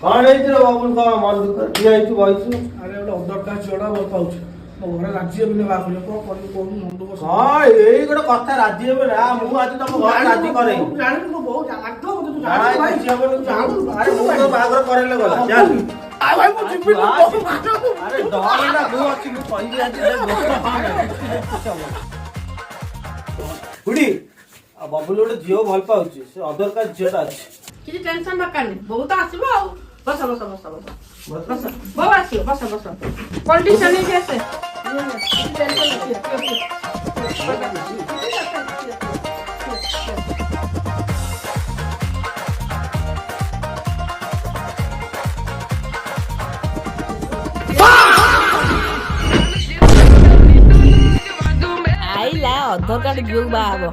कौन है तेरे बाबू का मन दुख किया है तू भाई तू अरे ओला अदर का जोड़ा बोल पाउछ मो घरे राज्य बिना बाप को कोन कोन मुंड को हां एई गोटे कथा राजी हेबे ना मु आज तुम घर राजी करे जाने को बहुत लागत तू हां जाने भाई भाई जीवन तू जानू अरे मु तो बागर करेले गला जा आ भाई मु जिपि अरे डर ना मु अछि मु कहि आज गुडी आ बबुल गोटे झियो भल पाउची से अदर का झियोटा अछि किसी टेंशन दरकार नहीं बहुत आसब आ बस बस बस बस बस बहुत आसो बस बस कंडीशन है कैसे आइला अधर कार्ड जो बाबो